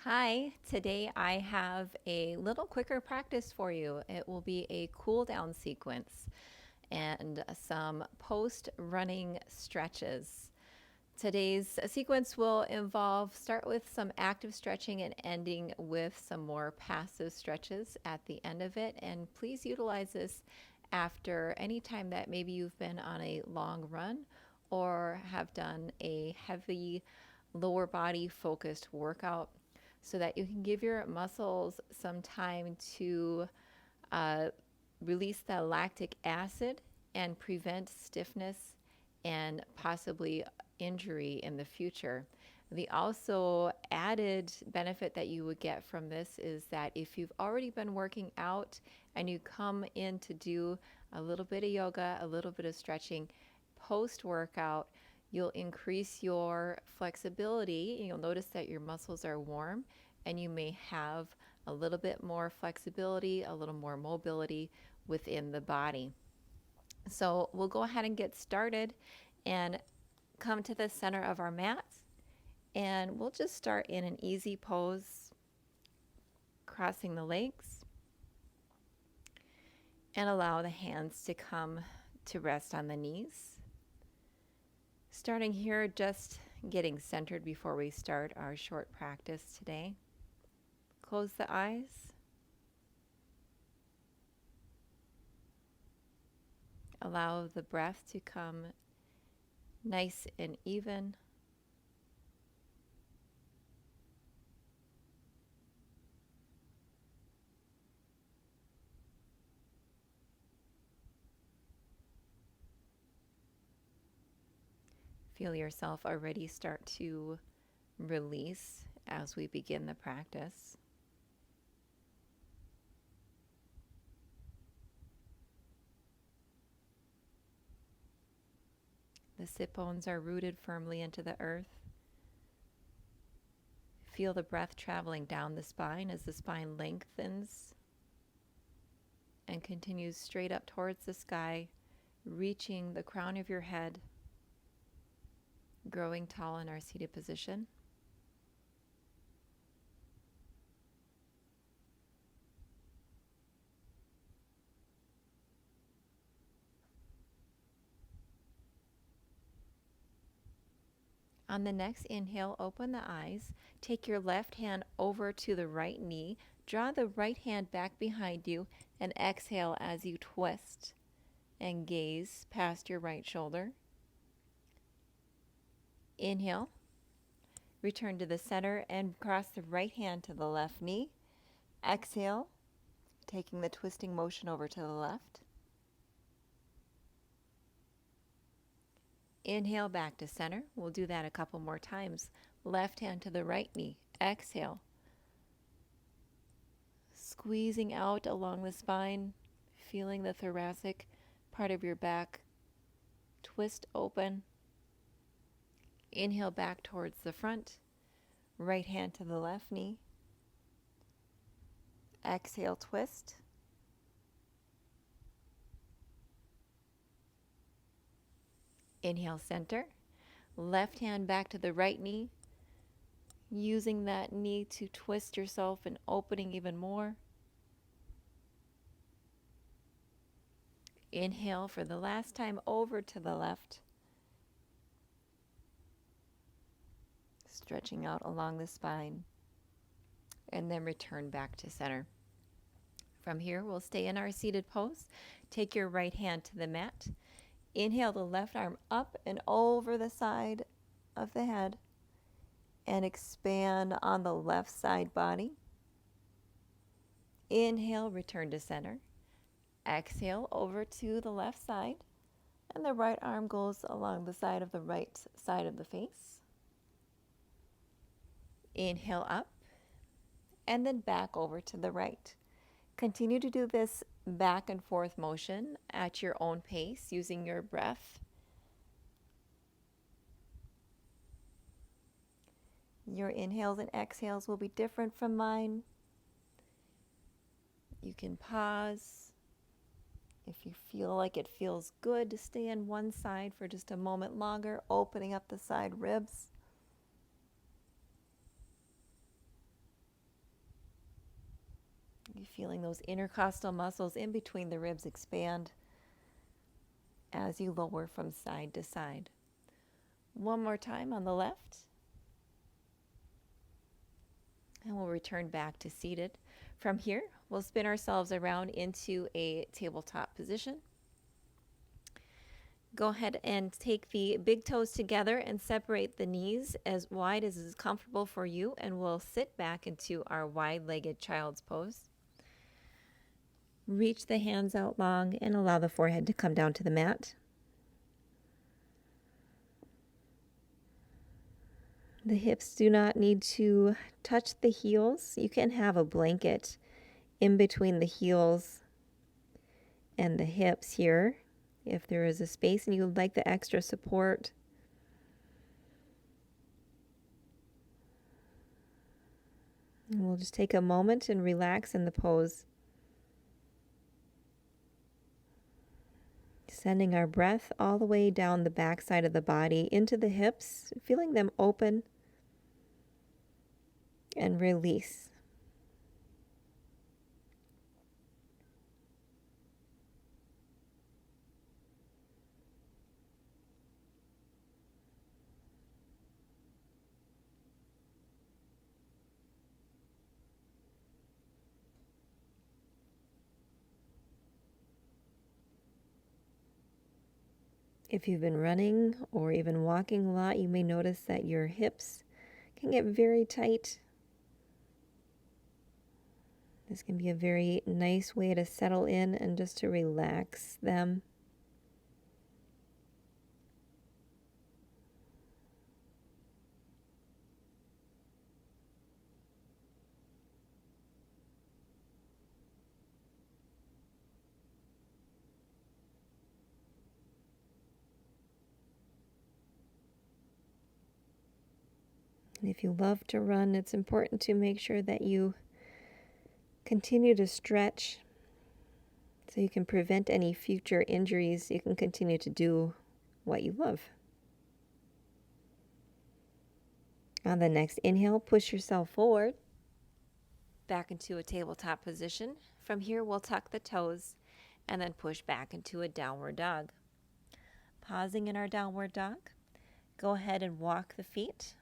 Hi, today I have a little quicker practice for you. It will be a cool down sequence and some post running stretches. Today's sequence will involve start with some active stretching and ending with some more passive stretches at the end of it. And please utilize this after any time that maybe you've been on a long run or have done a heavy lower body focused workout so that you can give your muscles some time to uh, release the lactic acid and prevent stiffness and possibly injury in the future. The also added benefit that you would get from this is that if you've already been working out and you come in to do a little bit of yoga, a little bit of stretching post workout, you'll increase your flexibility. You'll notice that your muscles are warm and you may have a little bit more flexibility, a little more mobility within the body. So we'll go ahead and get started and come to the center of our mat, and we'll just start in an easy pose, crossing the legs, and allow the hands to come to rest on the knees. Starting here, just getting centered before we start our short practice today. Close the eyes. Allow the breath to come nice and even. Feel yourself already start to release as we begin the practice. The sit bones are rooted firmly into the earth. Feel the breath traveling down the spine as the spine lengthens and continues straight up towards the sky, reaching the crown of your head, growing tall in our seated position. On the next inhale, open the eyes. Take your left hand over to the right knee. Draw the right hand back behind you and exhale as you twist and gaze past your right shoulder. Inhale. Return to the center and cross the right hand to the left knee. Exhale, taking the twisting motion over to the left. Inhale back to center. We'll do that a couple more times. Left hand to the right knee. Exhale. Squeezing out along the spine, feeling the thoracic part of your back twist open. Inhale back towards the front. Right hand to the left knee. Exhale, twist. Inhale, center. Left hand back to the right knee, using that knee to twist yourself and opening even more. Inhale for the last time over to the left. Stretching out along the spine. And then return back to center. From here, we'll stay in our seated pose. Take your right hand to the mat. Inhale the left arm up and over the side of the head and expand on the left side body. Inhale, return to center. Exhale over to the left side, and the right arm goes along the side of the right side of the face. Inhale up, and then back over to the right. Continue to do this back and forth motion at your own pace using your breath. Your inhales and exhales will be different from mine. You can pause if you feel like it feels good to stay on one side for just a moment longer, opening up the side ribs. Feeling those intercostal muscles in between the ribs expand as you lower from side to side. One more time on the left. And we'll return back to seated. From here, we'll spin ourselves around into a tabletop position. Go ahead and take the big toes together and separate the knees as wide as is comfortable for you, and we'll sit back into our wide-legged child's pose. Reach the hands out long and allow the forehead to come down to the mat. The hips do not need to touch the heels. You can have a blanket in between the heels and the hips here if there is a space and you would like the extra support. And we'll just take a moment and relax in the pose. Sending our breath all the way down the back side of the body into the hips, feeling them open and release. If you've been running or even walking a lot, you may notice that your hips can get very tight. This can be a very nice way to settle in and just to relax them. And if you love to run, it's important to make sure that you continue to stretch so you can prevent any future injuries. You can continue to do what you love. On the next inhale, push yourself forward, back into a tabletop position. From here, we'll tuck the toes and then push back into a downward dog. Pausing in our downward dog, go ahead and walk the feet,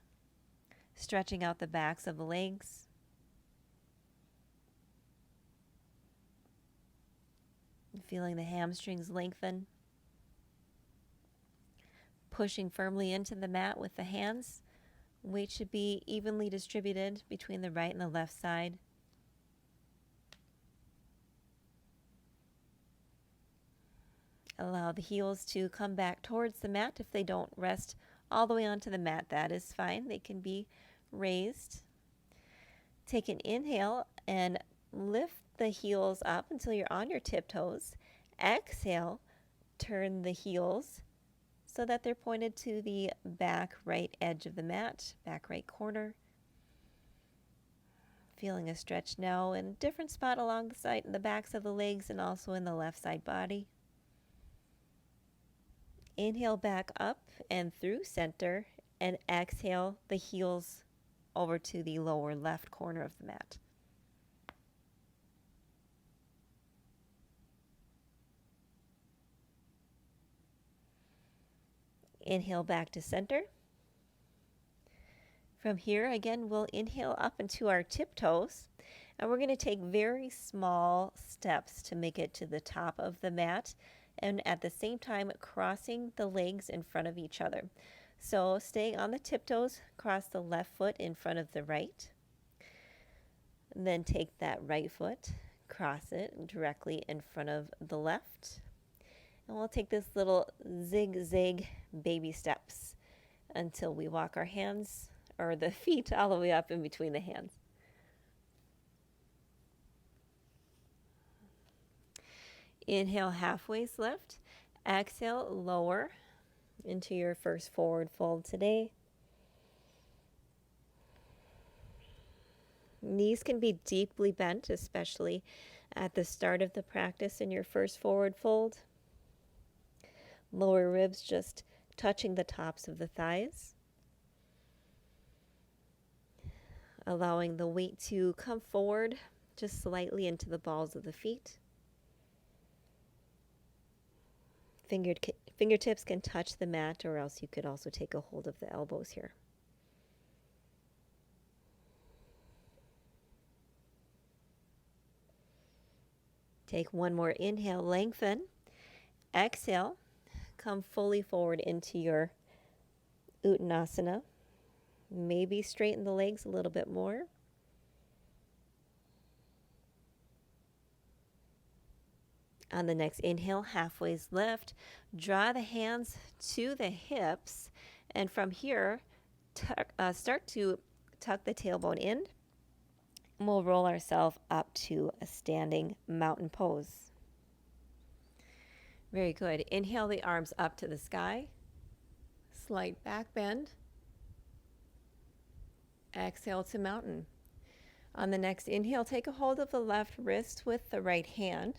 stretching out the backs of the legs. Feeling the hamstrings lengthen. Pushing firmly into the mat with the hands. Weight should be evenly distributed between the right and the left side. Allow the heels to come back towards the mat. If they don't rest all the way onto the mat, that is fine. They can be raised. Take an inhale and lift the heels up until you're on your tiptoes. Exhale, turn the heels so that they're pointed to the back right edge of the mat, back right corner. Feeling a stretch now in a different spot along the side, the backs of the legs and also in the left side body. Inhale back up and through center, and exhale the heels over to the lower left corner of the mat. Inhale back to center. From here, again, we'll inhale up into our tiptoes, and we're going to take very small steps to make it to the top of the mat, and at the same time crossing the legs in front of each other. So staying on the tiptoes, cross the left foot in front of the right. And then take that right foot, cross it directly in front of the left. And we'll take this little zigzag baby steps until we walk our hands or the feet all the way up in between the hands. Inhale, halfway lift. Exhale, lower into your first forward fold today. Knees can be deeply bent, especially at the start of the practice in your first forward fold. Lower ribs just touching the tops of the thighs. Allowing the weight to come forward just slightly into the balls of the feet. Fingertips can touch the mat, or else you could also take a hold of the elbows here. Take one more inhale, lengthen. Exhale, come fully forward into your Uttanasana. Maybe straighten the legs a little bit more. On the next inhale, halfway lift. Draw the hands to the hips, and from here, start to tuck the tailbone in. And we'll roll ourselves up to a standing mountain pose. Very good. Inhale the arms up to the sky. Slight back bend. Exhale to mountain. On the next inhale, take a hold of the left wrist with the right hand.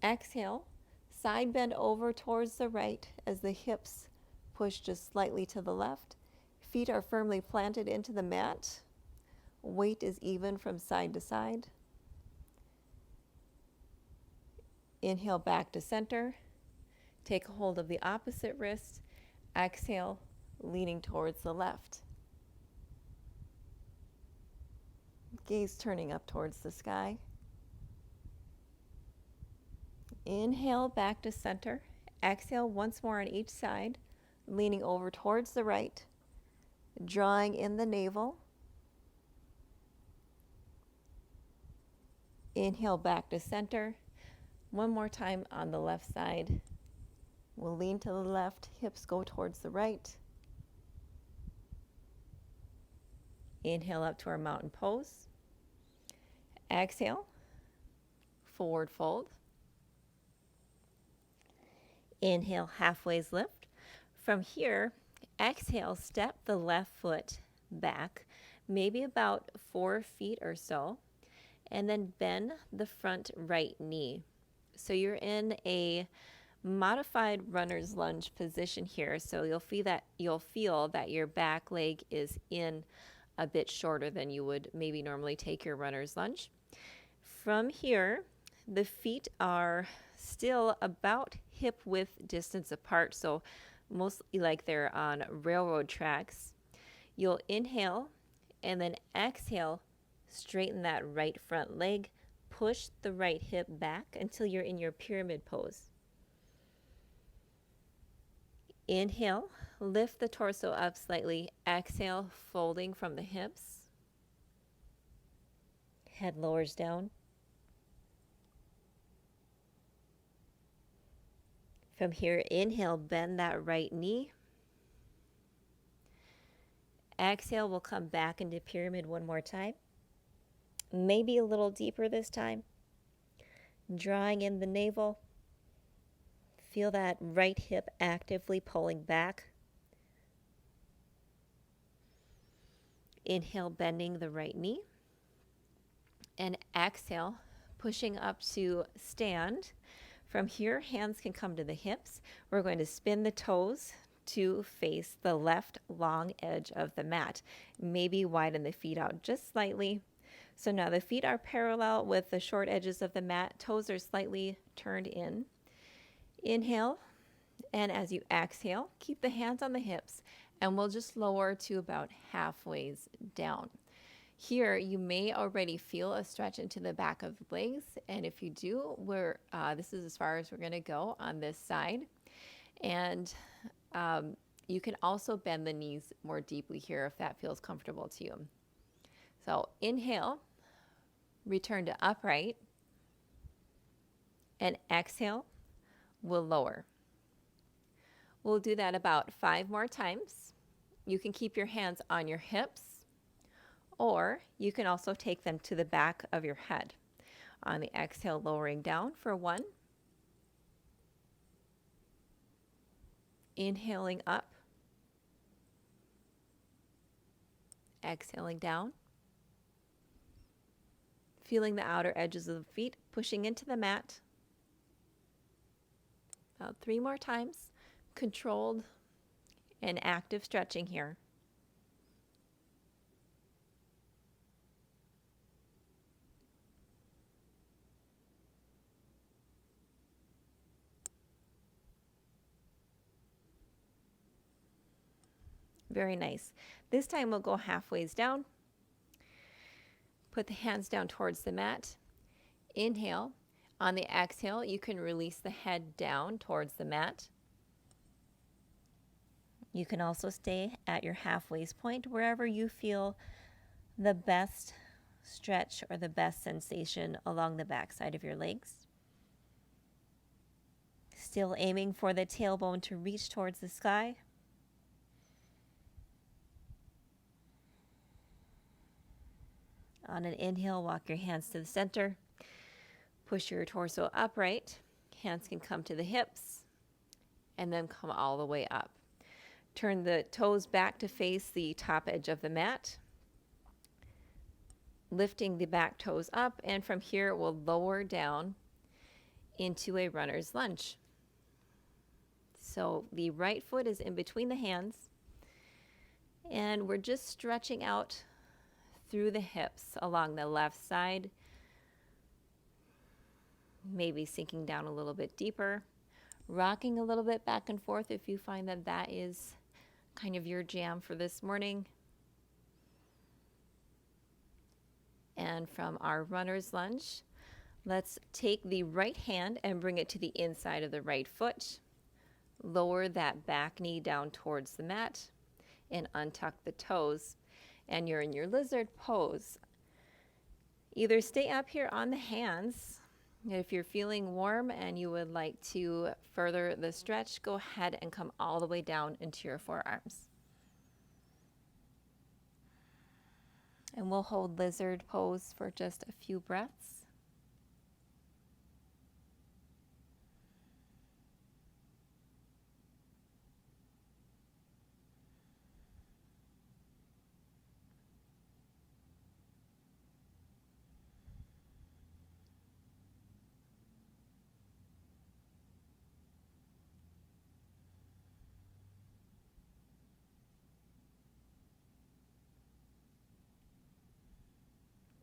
Exhale, side bend over towards the right as the hips push just slightly to the left. Feet are firmly planted into the mat. Weight is even from side to side. Inhale back to center. Take a hold of the opposite wrist. Exhale, leaning towards the left. Gaze turning up towards the sky. Inhale back to center. Exhale once more on each side, leaning over towards the right, drawing in the navel. Inhale back to center. One more time on the left side. We'll lean to the left, hips go towards the right. Inhale up to our mountain pose. Exhale, forward fold. Inhale, halfway lift. From here, exhale, step the left foot back, maybe about 4 feet or so, and then bend the front right knee. So you're in a modified runner's lunge position here. So you'll feel that your back leg is in a bit shorter than you would maybe normally take your runner's lunge. From here, the feet are still about hip width distance apart, so mostly like they're on railroad tracks. You'll inhale and then exhale, straighten that right front leg, push the right hip back until you're in your pyramid pose. Inhale, lift the torso up slightly. Exhale, folding from the hips. Head lowers down. From here, inhale, bend that right knee. Exhale, we'll come back into pyramid one more time. Maybe a little deeper this time. Drawing in the navel. Feel that right hip actively pulling back. Inhale, bending the right knee. And exhale, pushing up to stand. From here, hands can come to the hips. We're going to spin the toes to face the left long edge of the mat. Maybe widen the feet out just slightly. So now the feet are parallel with the short edges of the mat. Toes are slightly turned in. Inhale, and as you exhale, keep the hands on the hips, and we'll just lower to about halfway down. Here, you may already feel a stretch into the back of the legs, and if you do, this is as far as we're going to go on this side. And you can also bend the knees more deeply here if that feels comfortable to you. So inhale, return to upright, and exhale, we'll lower. We'll do that about 5 more times. You can keep your hands on your hips, or you can also take them to the back of your head. On the exhale, lowering down for 1. Inhaling up. Exhaling down. Feeling the outer edges of the feet pushing into the mat. About 3 more times. Controlled and active stretching here. Very nice. This time we'll go halfways down. Put the hands down towards the mat. Inhale. On the exhale, you can release the head down towards the mat. You can also stay at your halfway point wherever you feel the best stretch or the best sensation along the back side of your legs. Still aiming for the tailbone to reach towards the sky. On an inhale, walk your hands to the center. Push your torso upright. Hands can come to the hips and then come all the way up. Turn the toes back to face the top edge of the mat. Lifting the back toes up, and from here we'll lower down into a runner's lunge. So the right foot is in between the hands, and we're just stretching out through the hips along the left side, maybe sinking down a little bit deeper, rocking a little bit back and forth if you find that that is kind of your jam for this morning. And from our runner's lunge, let's take the right hand and bring it to the inside of the right foot. Lower that back knee down towards the mat and untuck the toes. And you're in your lizard pose. Either stay up here on the hands. If you're feeling warm and you would like to further the stretch, go ahead and come all the way down into your forearms. And we'll hold lizard pose for just a few breaths.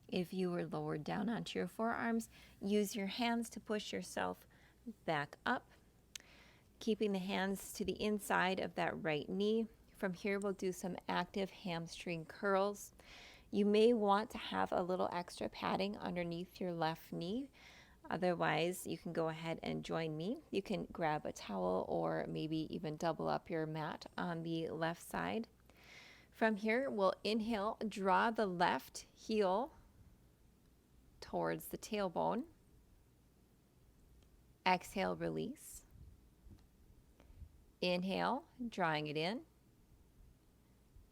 If you were lowered down onto your forearms, use your hands to push yourself back up, keeping the hands to the inside of that right knee. From here, we'll do some active hamstring curls. You may want to have a little extra padding underneath your left knee. Otherwise, you can go ahead and join me. You can grab a towel or maybe even double up your mat on the left side. From here, we'll inhale, draw the left heel towards the tailbone. Exhale, release. Inhale, drawing it in.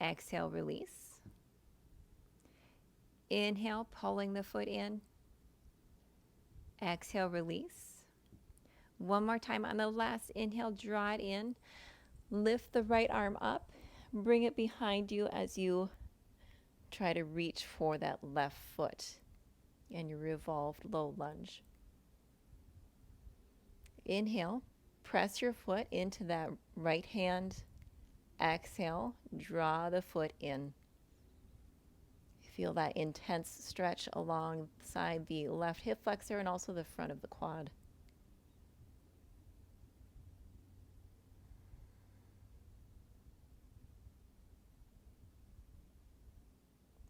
Exhale, release. Inhale, pulling the foot in. Exhale, release. One more time on the last inhale, draw it in. Lift the right arm up. Bring it behind you as you try to reach for that left foot in your revolved low lunge. Inhale, press your foot into that right hand. Exhale, draw the foot in. Feel that intense stretch alongside the left hip flexor and also the front of the quad.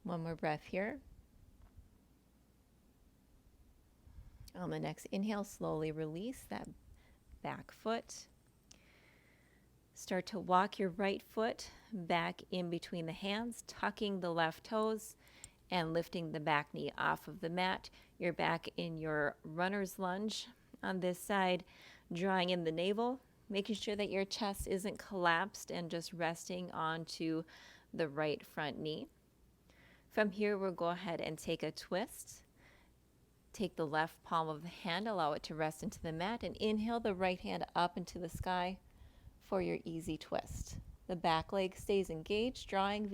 One more breath here. On the next inhale, slowly release that back foot. Start to walk your right foot back in between the hands, tucking the left toes and lifting the back knee off of the mat. You're back in your runner's lunge on this side, drawing in the navel, making sure that your chest isn't collapsed and just resting onto the right front knee. From here, we'll go ahead and take a twist. Take the left palm of the hand, allow it to rest into the mat, and inhale the right hand up into the sky for your easy twist. The back leg stays engaged, drawing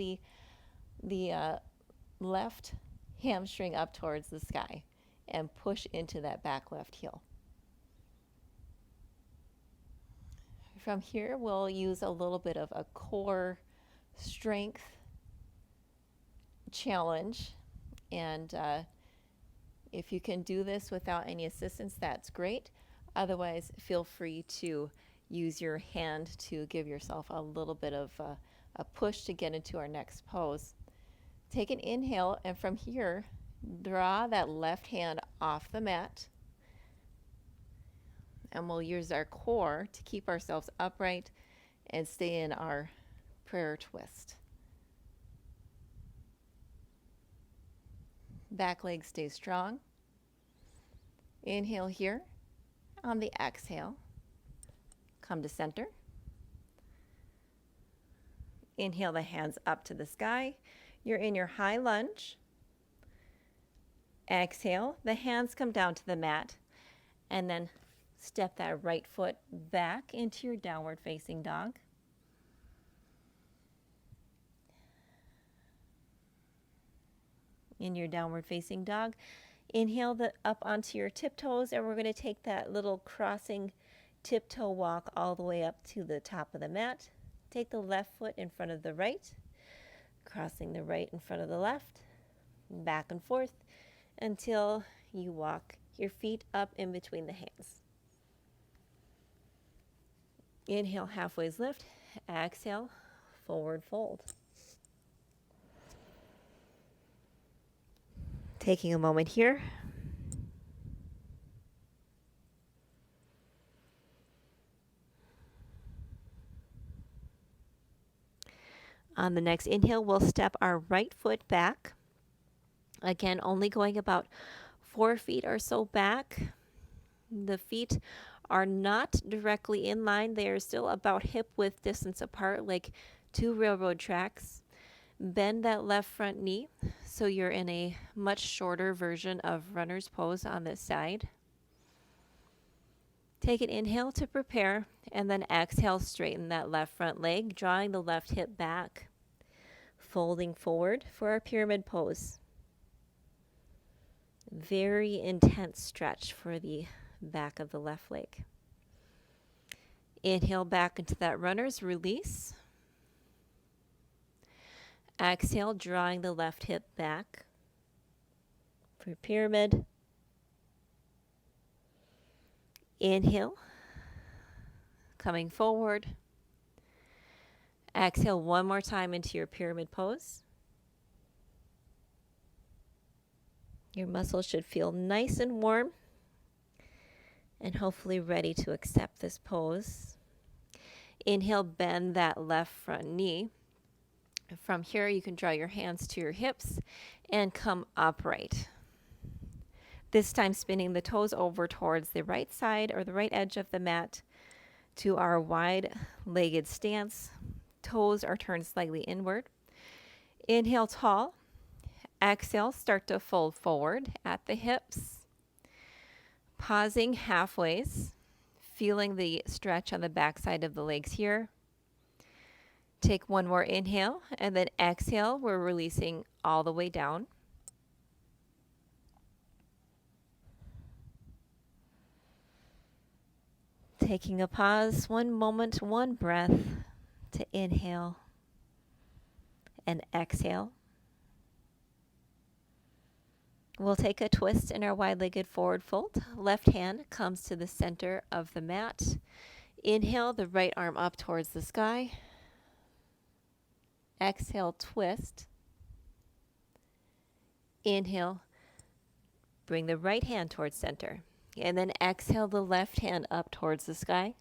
the left hamstring up towards the sky and push into that back left heel. From here, we'll use a little bit of a core strength challenge, and if you can do this without any assistance, that's great. Otherwise, feel free to use your hand to give yourself a little bit of a push to get into our next pose. Take an inhale, and from here, draw that left hand off the mat. And we'll use our core to keep ourselves upright and stay in our prayer twist. Back leg stays strong. Inhale here. On the exhale, come to center. Inhale the hands up to the sky. You're in your high lunge. Exhale, the hands come down to the mat, and then step that right foot back into your downward facing dog. In your downward facing dog, inhale up onto your tiptoes, and we're going to take that little crossing tiptoe walk all the way up to the top of the mat. Take the left foot in front of the right, crossing the right in front of the left, back and forth until you walk your feet up in between the hands. Inhale, halfway lift. Exhale, forward fold. Taking a moment here. On the next inhale, we'll step our right foot back. Again, only going about 4 feet or so back. The feet are not directly in line. They are still about hip width distance apart, like 2 railroad tracks. Bend that left front knee so you're in a much shorter version of runner's pose on this side. Take an inhale to prepare, and then exhale, straighten that left front leg, drawing the left hip back, folding forward for our pyramid pose. Very intense stretch for the back of the left leg. Inhale back into that runner's release. Exhale, drawing the left hip back for pyramid. Inhale, coming forward. Exhale one more time into your pyramid pose. Your muscles should feel nice and warm and hopefully ready to accept this pose. Inhale, bend that left front knee. From here, you can draw your hands to your hips and come upright. This time, spinning the toes over towards the right side or the right edge of the mat to our wide-legged stance. Toes are turned slightly inward. Inhale, tall. Exhale, start to fold forward at the hips. Pausing halfway, feeling the stretch on the backside of the legs here. Take one more inhale, and then exhale. We're releasing all the way down. Taking a pause, one moment, one breath to inhale and exhale. We'll take a twist in our wide-legged forward fold. Left hand comes to the center of the mat. Inhale, the right arm up towards the sky. Exhale, twist. Inhale, bring the right hand towards center. And then exhale the left hand up towards the sky.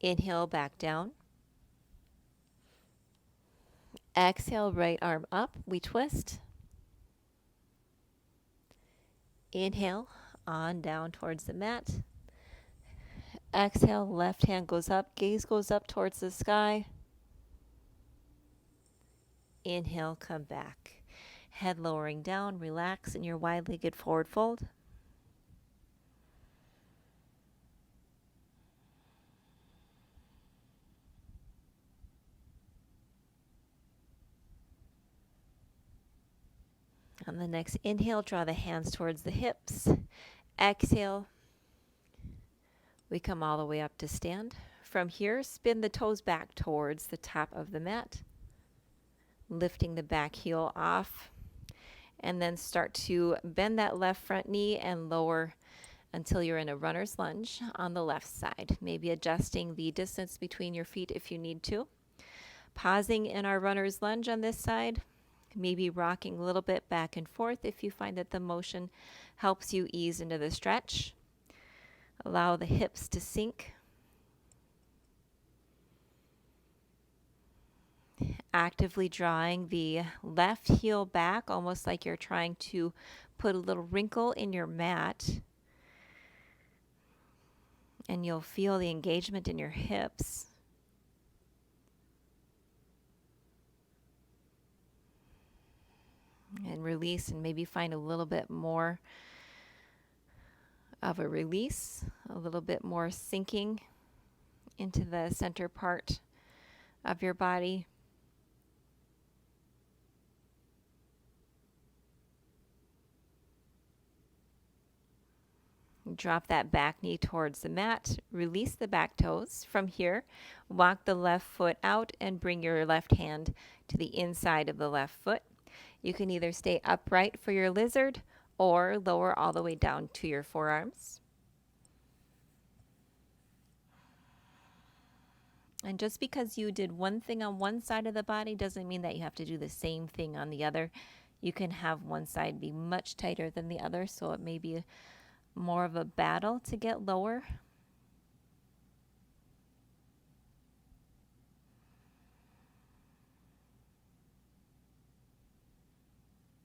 Inhale, back down. Exhale, right arm up, we twist. Inhale, on down towards the mat. Exhale, left hand goes up, gaze goes up towards the sky. Inhale, come back. Head lowering down, relax in your wide-legged forward fold. On the next inhale, draw the hands towards the hips. Exhale, we come all the way up to stand. From here, spin the toes back towards the top of the mat, lifting the back heel off, and then start to bend that left front knee and lower until you're in a runner's lunge on the left side, maybe adjusting the distance between your feet if you need to. Pausing in our runner's lunge on this side, maybe rocking a little bit back and forth if you find that the motion helps you ease into the stretch. Allow the hips to sink. Actively drawing the left heel back, almost like you're trying to put a little wrinkle in your mat. And you'll feel the engagement in your hips. And release, and maybe find a little bit more of a release, a little bit more sinking into the center part of your body. Drop that back knee towards the mat. Release the back toes. From here, walk the left foot out and bring your left hand to the inside of the left foot. You can either stay upright for your lizard or lower all the way down to your forearms. And just because you did one thing on one side of the body doesn't mean that you have to do the same thing on the other. You can have one side be much tighter than the other, so it may be more of a battle to get lower.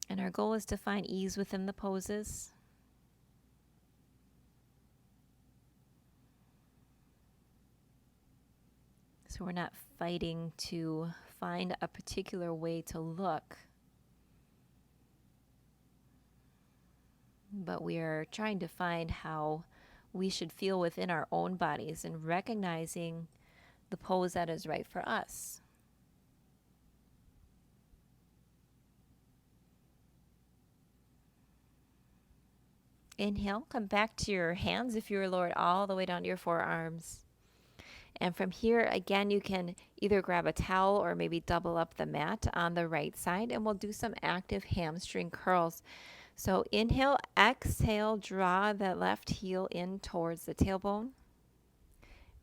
And our goal is to find ease within the poses. So we're not fighting to find a particular way to look, but we are trying to find how we should feel within our own bodies and recognizing the pose that is right for us. Inhale, come back to your hands if you were lowered all the way down to your forearms. And from here, again, you can either grab a towel or maybe double up the mat on the right side, and we'll do some active hamstring curls. So inhale, exhale, draw that left heel in towards the tailbone.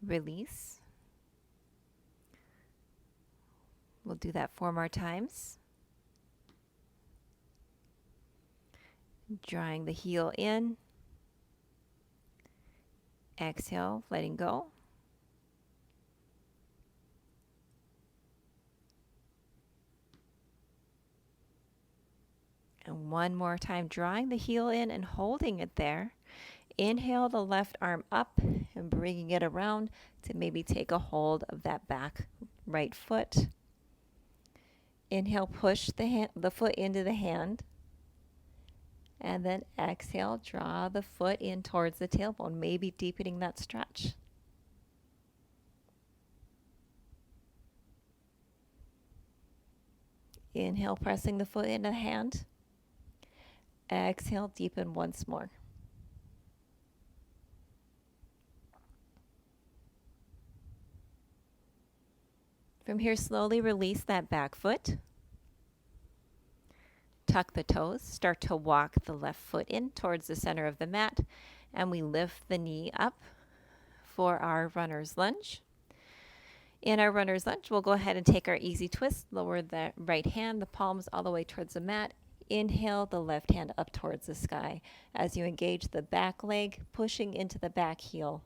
Release. We'll do that 4 more times. Drawing the heel in. Exhale, letting go. And one more time, drawing the heel in and holding it there. Inhale the left arm up and bringing it around to maybe take a hold of that back right foot. Inhale, push the foot into the hand. And then exhale, draw the foot in towards the tailbone, maybe deepening that stretch. Inhale, pressing the foot into the hand. Exhale, deepen once more. From here, slowly release that back foot. Tuck the toes. Start to walk the left foot in towards the center of the mat. And we lift the knee up for our runner's lunge. In our runner's lunge, we'll go ahead and take our easy twist. Lower the right hand, the palms all the way towards the mat. Inhale the left hand up towards the sky as you engage the back leg, pushing into the back heel.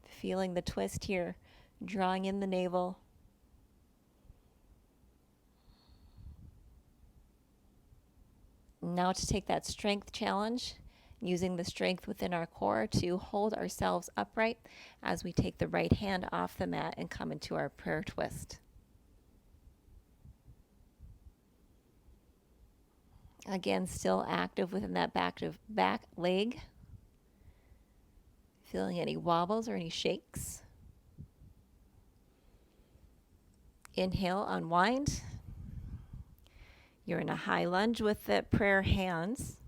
Feeling the twist here, drawing in the navel. Now to take that strength challenge, using the strength within our core to hold ourselves upright as we take the right hand off the mat and come into our prayer twist. Again, still active within that back leg. Feeling any wobbles or any shakes. Inhale, unwind. You're in a high lunge with the prayer hands.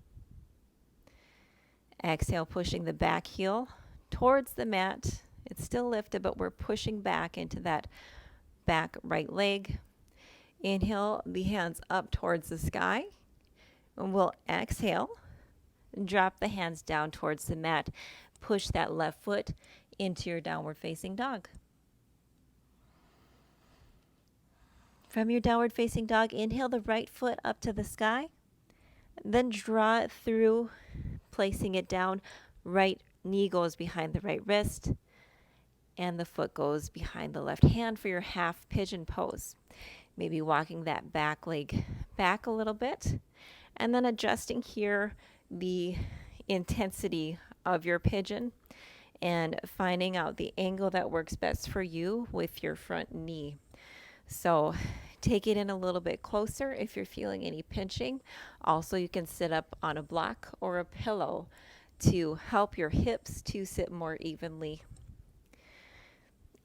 Exhale, pushing the back heel towards the mat. It's still lifted, but we're pushing back into that back right leg. Inhale, the hands up towards the sky. And we'll exhale, Drop the hands down towards the mat. Push that left foot into your downward facing dog. From your downward facing dog, inhale the right foot up to the sky. Then draw it through, placing it down. Right knee goes behind the right wrist, and the foot goes behind the left hand for your half pigeon pose. Maybe walking that back leg back a little bit, and then adjusting here the intensity of your pigeon and finding out the angle that works best for you with your front knee. So take it in a little bit closer if you're feeling any pinching. Also, you can sit up on a block or a pillow to help your hips to sit more evenly.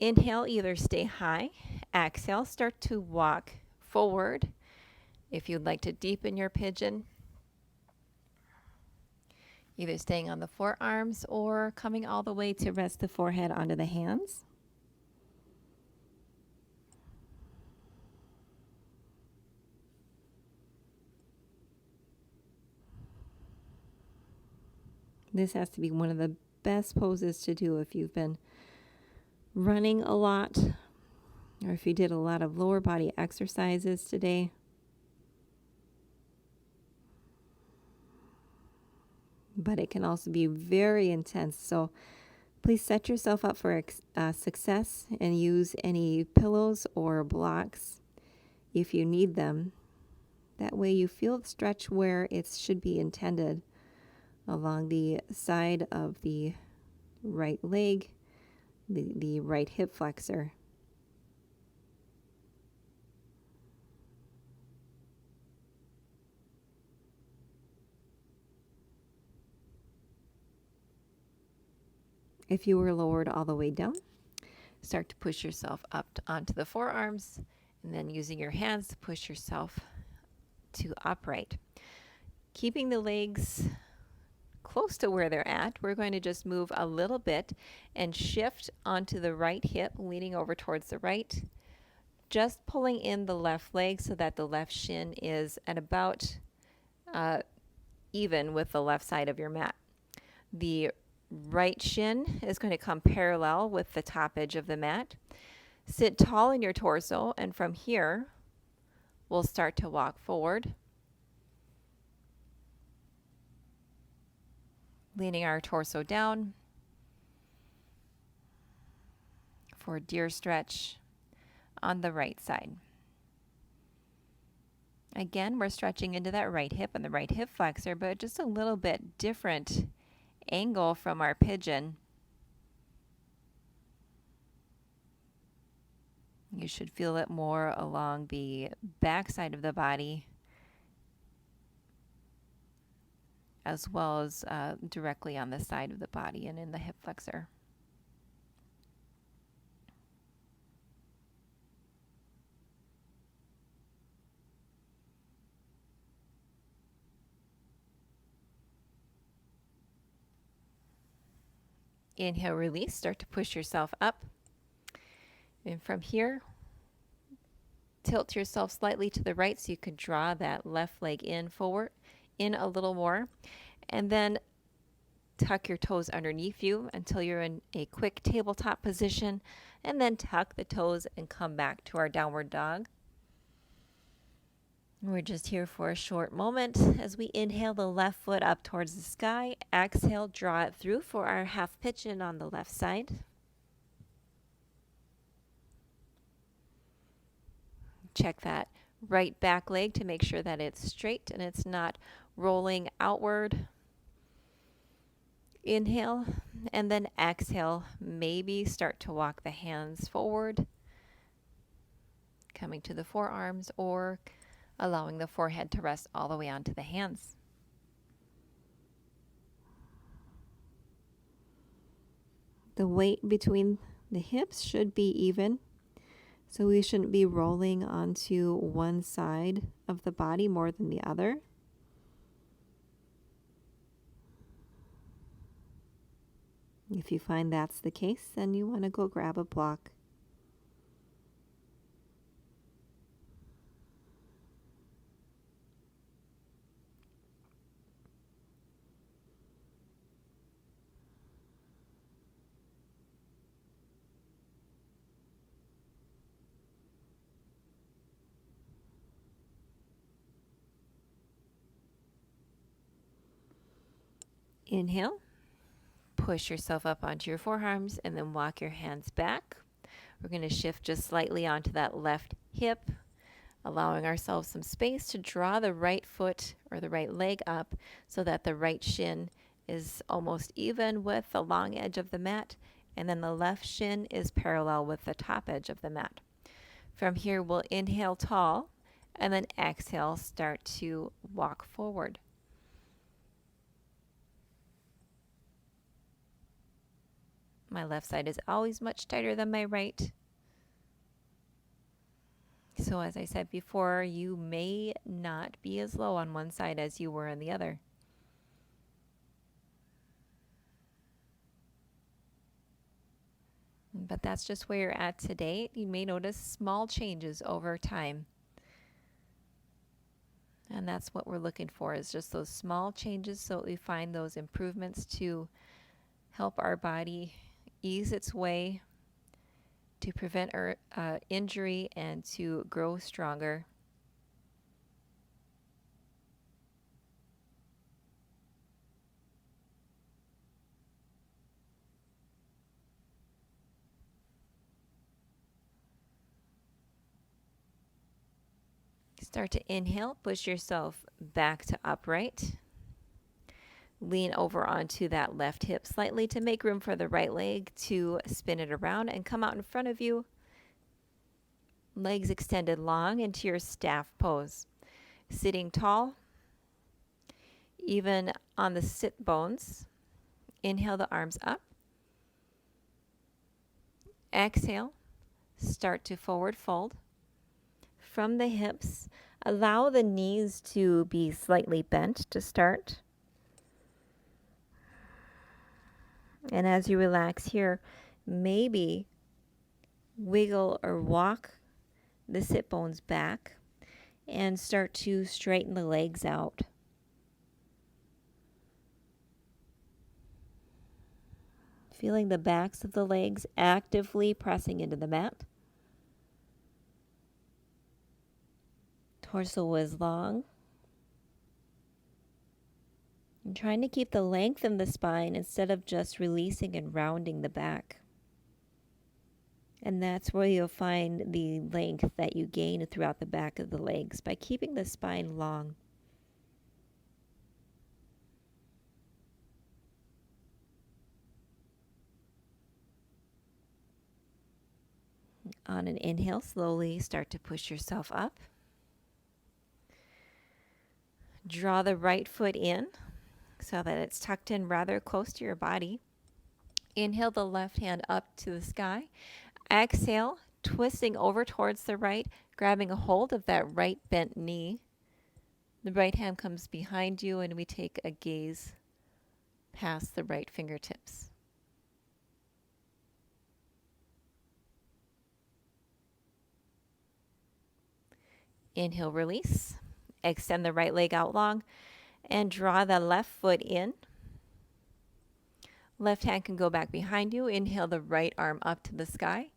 Inhale, either stay high. Exhale, start to walk forward. If you'd like to deepen your pigeon, either staying on the forearms or coming all the way to rest the forehead onto the hands. This has to be one of the best poses to do if you've been running a lot or if you did a lot of lower body exercises today. But it can also be very intense. So please set yourself up for success and use any pillows or blocks if you need them. That way you feel the stretch where it should be intended along the side of the right leg, the right hip flexor. If you were lowered all the way down, start to push yourself up onto the forearms, and then using your hands to push yourself to upright. Keeping the legs close to where they're at, we're going to just move a little bit and shift onto the right hip, leaning over towards the right. Just pulling in the left leg so that the left shin is at about even with the left side of your mat. The right shin is going to come parallel with the top edge of the mat. Sit tall in your torso, and from here, we'll start to walk forward, leaning our torso down for a deer stretch on the right side. Again, we're stretching into that right hip and the right hip flexor, but just a little bit different angle from our pigeon. You should feel it more along the back side of the body as well as directly on the side of the body and in the hip flexor. Inhale, release, start to push yourself up. And from here, tilt yourself slightly to the right so you can draw that left leg in forward, in a little more. And then tuck your toes underneath you until you're in a quick tabletop position. And then tuck the toes and come back to our downward dog. We're just here for a short moment as we inhale the left foot up towards the sky. Exhale, draw it through for our half pigeon on the left side. Check that right back leg to make sure that it's straight and it's not rolling outward. Inhale, and then exhale. Maybe start to walk the hands forward, coming to the forearms or allowing the forehead to rest all the way onto the hands. The weight between the hips should be even, so we shouldn't be rolling onto one side of the body more than the other. If you find that's the case, then you want to go grab a block. Inhale, push yourself up onto your forearms and then walk your hands back. We're going to shift just slightly onto that left hip, allowing ourselves some space to draw the right foot or the right leg up so that the right shin is almost even with the long edge of the mat, and then the left shin is parallel with the top edge of the mat. From here, we'll inhale tall, and then exhale, start to walk forward. My left side is always much tighter than my right. So as I said before, you may not be as low on one side as you were on the other. But that's just where you're at today. You may notice small changes over time. And that's what we're looking for, is just those small changes so we find those improvements to help our body ease its way, to prevent injury and to grow stronger. Start to inhale, push yourself back to upright. Lean over onto that left hip slightly to make room for the right leg to spin it around and come out in front of you. Legs extended long into your staff pose. Sitting tall, even on the sit bones. Inhale the arms up. Exhale, start to forward fold. From the hips, allow the knees to be slightly bent to start. And as you relax here, maybe wiggle or walk the sit bones back and start to straighten the legs out. Feeling the backs of the legs actively pressing into the mat. Torso is long. And trying to keep the length of the spine instead of just releasing and rounding the back. And that's where you'll find the length that you gain throughout the back of the legs, by keeping the spine long. On an inhale, slowly start to push yourself up. Draw the right foot in so that it's tucked in rather close to your body. Inhale the left hand up to the sky. Exhale, twisting over towards the right, grabbing a hold of that right bent knee. The right hand comes behind you and we take a gaze past the right fingertips. Inhale, release. Extend the right leg out long and draw the left foot in. Left hand can go back behind you. Inhale the right arm up to the sky,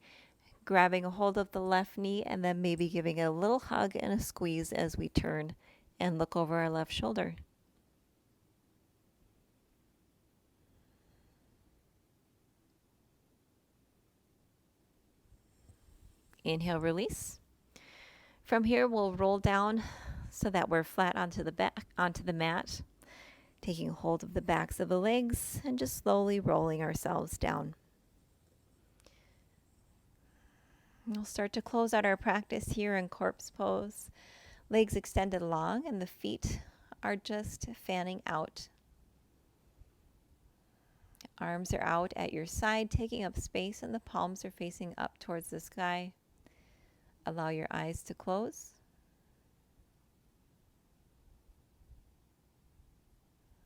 grabbing a hold of the left knee and then maybe giving a little hug and a squeeze as we turn and look over our left shoulder. Inhale, release. From here, we'll roll down so that we're flat onto the mat, taking hold of the backs of the legs and just slowly rolling ourselves down. We'll start to close out our practice here in corpse pose. Legs extended long and the feet are just fanning out. Arms are out at your side, taking up space, and the palms are facing up towards the sky. Allow your eyes to close.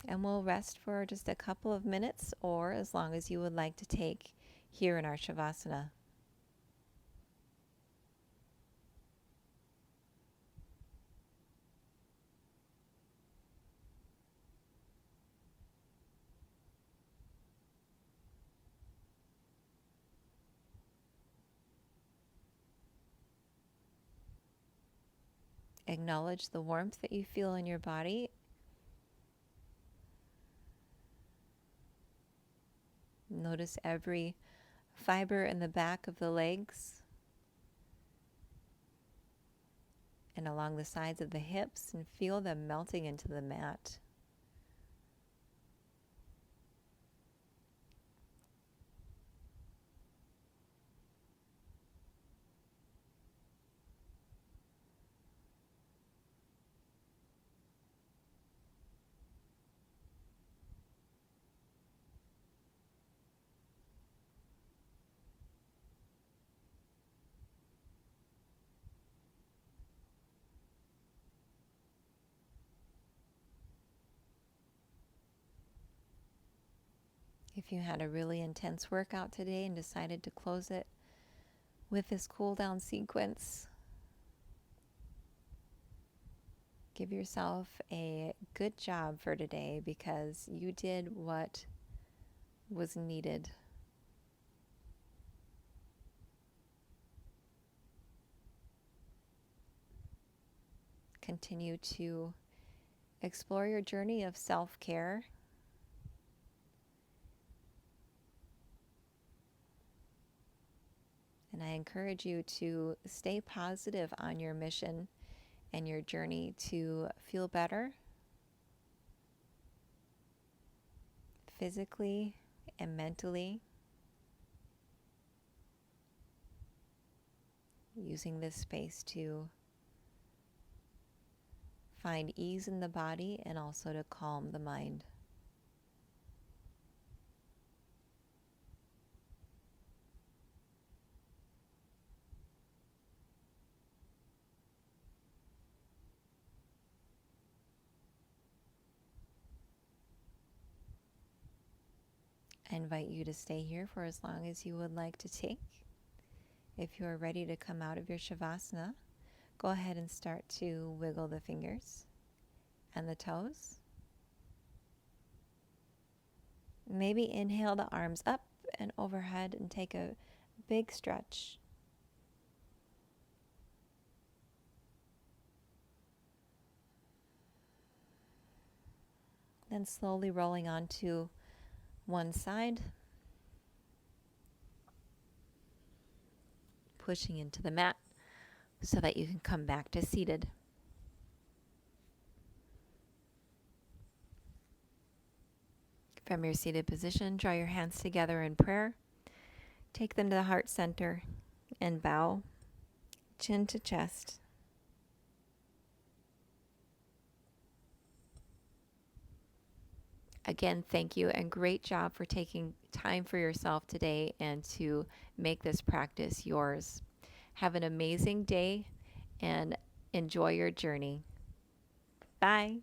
And we'll rest for just a couple of minutes or as long as you would like to take here in our Shavasana. Acknowledge the warmth that you feel in your body. Notice every fiber in the back of the legs and along the sides of the hips, and feel them melting into the mat. If you had a really intense workout today and decided to close it with this cool down sequence, give yourself a good job for today because you did what was needed. Continue to explore your journey of self-care. And I encourage you to stay positive on your mission and your journey to feel better physically and mentally, using this space to find ease in the body and also to calm the mind. I invite you to stay here for as long as you would like to take. If you are ready to come out of your Shavasana, go ahead and start to wiggle the fingers and the toes. Maybe inhale the arms up and overhead and take a big stretch. Then slowly rolling onto one side, pushing into the mat so that you can come back to seated. From your seated position, draw your hands together in prayer. Take them to the heart center and bow, chin to chest. Again, thank you and great job for taking time for yourself today and to make this practice yours. Have an amazing day and enjoy your journey. Bye.